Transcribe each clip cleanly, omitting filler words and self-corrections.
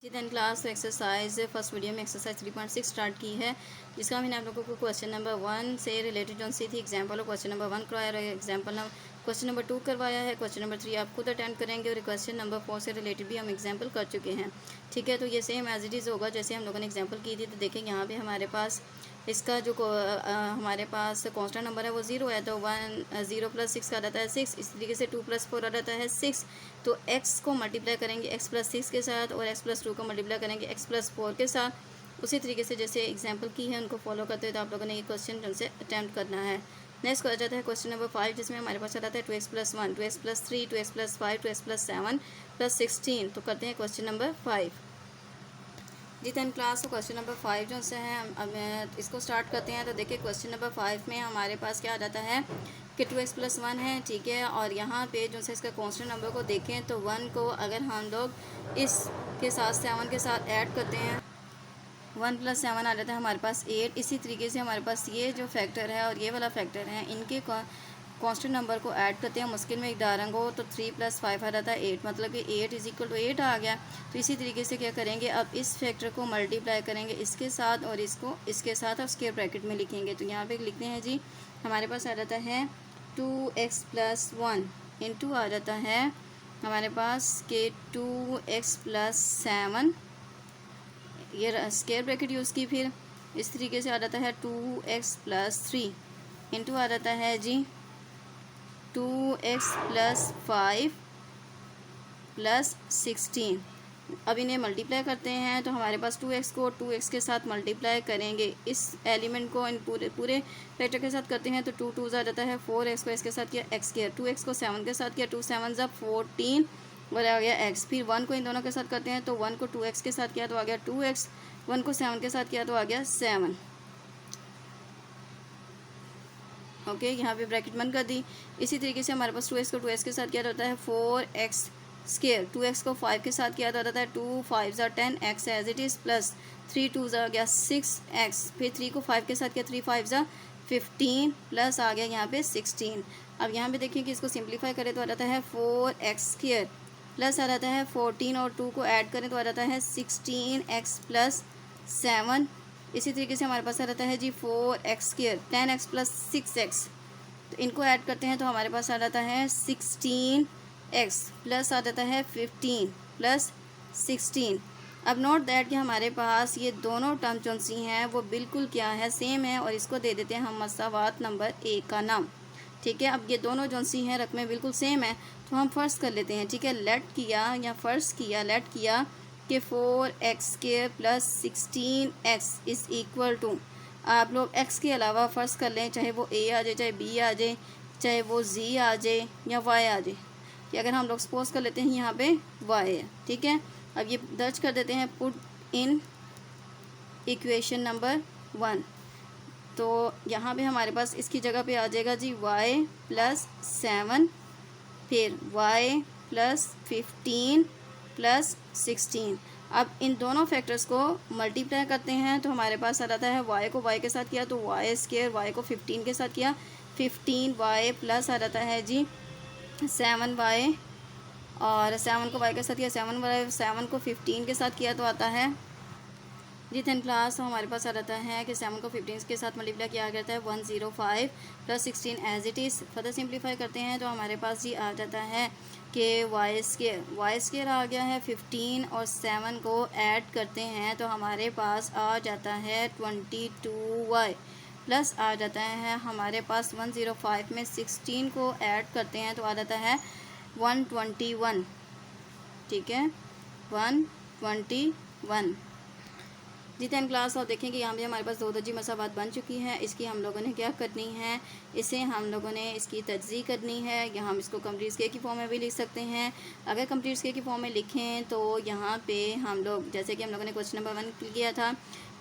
जी 10 class exercise first video में exercise 3.6 start की है, जिसका मैंने आप लोगों को क्वेश्चन नंबर 1 से रिलेटेड जो सी थी एग्जांपल और क्वेश्चन नंबर 1 करवाया और क्वेश्चन नंबर 2 करवाया है। क्वेश्चन नंबर 3 आप खुद अटेंड करेंगे और क्वेश्चन नंबर 4 से रिलेटेड भी हम एग्जाम्पल कर चुके हैं। ठीक है, तो ये सेम एज इट इज़ होगा जैसे हम लोगों ने एग्जाम्पल की थी। तो देखें यहाँ पे हमारे पास इसका जो हमारे पास कांस्टेंट नंबर है वो 0 है, तो 0 + 6 का रहता है 6। इस तरीके से 2 + 4 रहता है 6। तो x को मल्टीप्लाई करेंगे x + 6 के साथ और x + 2 को मल्टीप्लाई करेंगे x + 4 के साथ। उसी तरीके से जैसे एग्जाम्पल की है उनको फॉलो करते हुए तो आप लोगों ने ये क्वेश्चन ढंग से अटैम्प्ट करना है। नेक्स्ट आ जाता है क्वेश्चन नंबर 5, जिसमें हमारे पास आ जाता है 2x + 1, 2x + 3, 2x + 5, 2x + 7 + 16। तो करते हैं क्वेश्चन नंबर 5। जी 10 क्लास तो क्वेश्चन नंबर 5 जो से हैं अब इसको स्टार्ट करते हैं। तो देखिए क्वेश्चन नंबर 5 में हमारे पास क्या आ जाता है कि 2x + 1 है, ठीक है। और यहाँ पे जो से इसका कांस्टेंट नंबर को देखें तो 1 को अगर हम लोग इस के साथ 7 के साथ ऐड करते हैं, 1 + 7 आ जाता है हमारे पास 8। इसी तरीके से हमारे पास ये जो फैक्टर है और ये वाला फैक्टर है, इनके कांस्टेंट नंबर को ऐड करते हैं मुश्किल में एक दारंग हो तो 3 + 5 आ जाता है 8, मतलब कि 8 = 8 आ गया। तो इसी तरीके से क्या करेंगे, अब इस फैक्टर को मल्टीप्लाई करेंगे इसके साथ और इसको इसके साथ और स्क्वायर ब्रैकेट में लिखेंगे। तो यहाँ पे लिखते हैं जी, हमारे पास आ जाता है 2x + 1 इंटू आ जाता है हमारे पास के 2x + 7, ये स्क्वायर ब्रैकेट यूज़ की। फिर इस तरीके से आ जाता है 2x + 3 इंटू आ जाता है जी 2x + 5 + 16। अब इन्हें मल्टीप्लाई करते हैं तो हमारे पास 2x को 2x के साथ मल्टीप्लाई करेंगे, इस एलिमेंट को इन पूरे पूरे फैक्टर के साथ करते हैं तो 2 2 आ जाता है 4x को इसके साथ किया x², 2x को 7 के साथ किया 2 7 14 और आ गया x। फिर 1 को इन दोनों के साथ करते हैं तो 1 को 2x के साथ किया तो आ गया 2x, 1 को 7 के साथ किया तो आ गया 7। ओके, यहाँ पे ब्रैकेट बंद कर दी। इसी तरीके से हमारे पास 2x को 2x के साथ किया तो होता है 4x², 2x को 5 के साथ किया तो होता है 2 5 10 x as it is plus 3 2 आ गया 6x। फिर 3 को 5 के साथ किया 3 5 15 प्लस आ गया यहाँ पे 16। अब यहाँ पे देखिए कि इसको सिंप्लीफाई करें तो आ जाता है 4x² प्लस आ जाता है 14 और 2 को ऐड करें तो आ जाता है 16x + 7। इसी तरीके से हमारे पास आ जाता है जी 4x², 10x + 6x। तो इनको ऐड करते हैं तो हमारे पास आ जाता है 16x प्लस आ जाता है 15 + 16। अब नोट दैट कि हमारे पास ये दोनों टर्म जो सी हैं वो बिल्कुल क्या है, सेम है, और इसको दे देते हैं हम मसावात नंबर 1 का नाम। ठीक है, अब ये दोनों जो सी हैं रकमें बिल्कुल सेम है तो हम फ़र्ज़ कर लेते हैं। ठीक है, लेट किया कि 4x² + 16x = आप लोग x के अलावा फ़र्ज़ कर लें, चाहे वो a आ जाए, चाहे b आ जाए, चाहे वो z आ जाए या y आ जाए, कि अगर हम लोग सपोज कर लेते हैं यहाँ पे y है। ठीक है, अब ये दर्ज कर देते हैं पुट इन इक्वेशन नंबर 1। तो यहाँ पे हमारे पास इसकी जगह पे आ जाएगा जी y + 7, फिर y + 15 + 16। अब इन दोनों फैक्टर्स को मल्टीप्लाई करते हैं तो हमारे पास आ जाता है y को y के साथ किया तो y², y को 15 के साथ किया 15y प्लस आ जाता है जी 7y, और 7 को y के साथ किया 7y, 7 को 15 के साथ किया तो आता है जी 10 क्लास। तो हमारे पास आ जाता है कि 7 को 15 के साथ मल्टीप्लाई किया जाता है 105 + 16 as it is. Further simplify करते हैं तो हमारे पास जी आ जाता है कि y² आ गया है 15 और 7 को ऐड करते हैं तो हमारे पास आ जाता है 22y प्लस आ जाता है हमारे पास 105 में 16 को ऐड करते हैं तो आ जाता है 121। ठीक है, 121 जी 10 क्लास। और देखेंगे यहाँ पे हमारे पास दो दर्जी मसावात बन चुकी हैं। इसकी हम लोगों ने क्या करनी है, इसे हम लोगों ने इसकी तजज़ी करनी है, या हम इसको कंप्लीट स्केयर की फॉर्म में भी लिख सकते हैं। अगर कंप्लीट स्केयर की फॉर्म में लिखें तो यहाँ पे हम लोग जैसे कि हम लोगों ने क्वेश्चन नंबर 1 किया था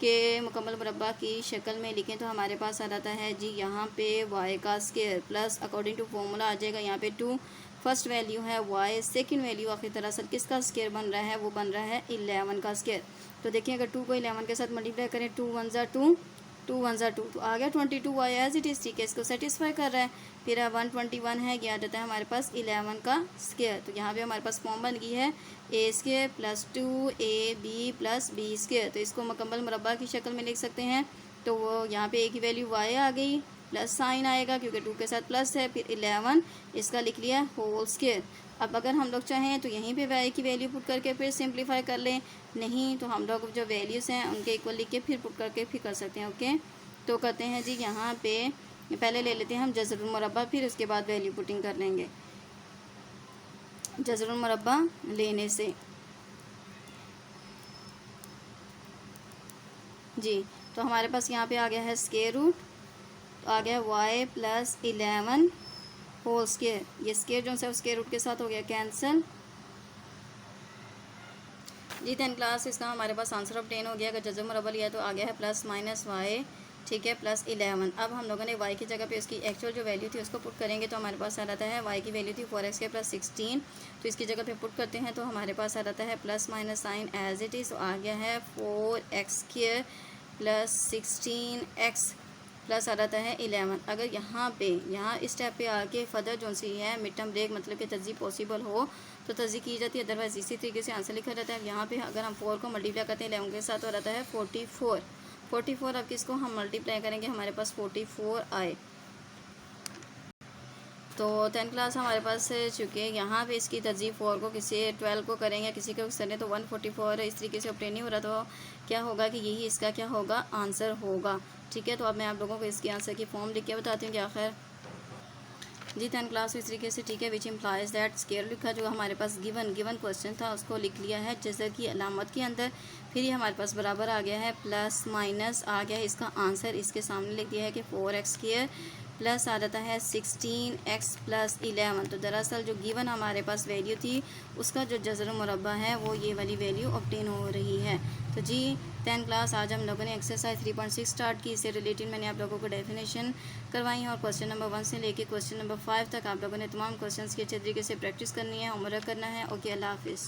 कि मुकम्मल मुरब्बा की शक्ल में लिखें तो हमारे पास आ जाता है जी यहाँ पे y का square plus according to formula आ जाएगा यहाँ पे 2, फर्स्ट वैल्यू है y, सेकंड वैल्यू आखिर दरअसल किसका स्केयर बन रहा है, वो बन रहा है 11 का स्केयर। तो देखिए अगर 2 को 11 के साथ मल्टीप्लाई करें 2 1 = 2, 2 1 ज़ा 2, तो आ गया 22 आया एज इट इज़, ठीक है, इसको सेटिस्फाई कर रहा है। फिर 121 है, ये आ जाता है हमारे पास 11 का स्क्वायर, तो यहाँ पे हमारे पास फॉर्म बन गई है A square plus 2ab plus B square, तो इसको मुकम्मल मुरब्बा की शक्ल में लिख सकते हैं। तो वो यहाँ पे ए की वैल्यू y आ गई, प्लस साइन आएगा क्योंकि 2 के साथ प्लस है, फिर 11 इसका लिख लिया होल स्क्वायर। अब अगर हम लोग चाहें तो यहीं पे y की वैल्यू पुट करके फिर सिंप्लीफाई कर लें, नहीं तो हम लोग जो वैल्यूज़ हैं उनके इक्वल लिख के फिर पुट करके फिर कर सकते हैं। ओके, तो करते हैं जी, यहाँ पे पहले ले लेते हैं हम जज़रुल मुरब्बा, फिर उसके बाद वैल्यू पुटिंग कर लेंगे। जज़रुल मुरब्बा लेने से जी, तो हमारे पास यहाँ पे आ गया है स्क्वायर रूट, तो आ गया y प्लस 11 होल स्क्वायर, ये स्क्वायर जो है स्क्वायर रूट के साथ हो गया कैंसिल जी। 10 क्लास इसका हमारे पास आंसर ऑब्टेन हो गया। अगर जज़र मुरब्बा लिया तो आ गया है प्लस माइनस y, ठीक है, प्लस 11। अब हम लोगों ने y की जगह पे उसकी एक्चुअल जो वैल्यू थी उसको पुट करेंगे, तो हमारे पास आ जाता है y की वैल्यू थी 4x के प्लस 16, तो इसकी जगह पे पुट करते हैं तो हमारे पास आ जाता है plus minus sign as it is, तो आ गया है 4x square plus 16x plus आ जाता है 11। अगर यहाँ इस स्टेप पे आके फर्दर जो सी है मिड टर्म ब्रेक मतलब कि तजी पॉसिबल हो तो तजी की जाती है, अदरवाइज इसी तरीके से आंसर लिखा जाता है। यहाँ पे अगर हम 4 को मल्टीप्लाई करते हैं 11 के साथ हो जाता है 44। अब किसको हम मल्टीप्लाई करेंगे, हमारे पास 44 आए। तो 10 क्लास हमारे पास चुके, यहाँ पे इसकी तरजीह 4 को किसी 12 को करेंगे, किसी को करें तो 144 इस तरीके से ऑब्टेन नहीं हो रहा, तो क्या होगा कि यही इसका क्या होगा आंसर होगा, ठीक है। तो अब मैं आप लोगों को इसके आंसर की फॉर्म लिख के बताती हूँ कि आखिर जी 10 क्लास इस तरीके से, ठीक है, विच इम्प्लाइज दैट स्क्वायर लिखा जो हमारे पास गिवन क्वेश्चन था उसको लिख लिया है जैसे कि अलामत के अंदर, फिर ये हमारे पास बराबर आ गया है, प्लस माइनस आ गया है इसका आंसर, इसके सामने लिख दिया है कि 4x स्क्वायर प्लस आ जाता है 16x प्लस 11। तो दरअसल जो गिवन हमारे पास वैल्यू थी उसका जो जज़र मुरब्बा है वो ये वाली वैल्यू ऑब्टेन हो रही है। तो जी 10 क्लास आज हम लोगों ने एक्सरसाइज 3.6 स्टार्ट की, इससे रिलेटेड मैंने आप लोगों को डेफिनेशन करवाई है और क्वेश्चन नंबर 1 से लेके क्वेश्चन नंबर 5 तक आप लोगों ने तमाम क्वेश्चंस की अच्छे तरीके से प्रैक्टिस करनी है, होमवर्क करना है। ओके, अल्लाह हाफिज़।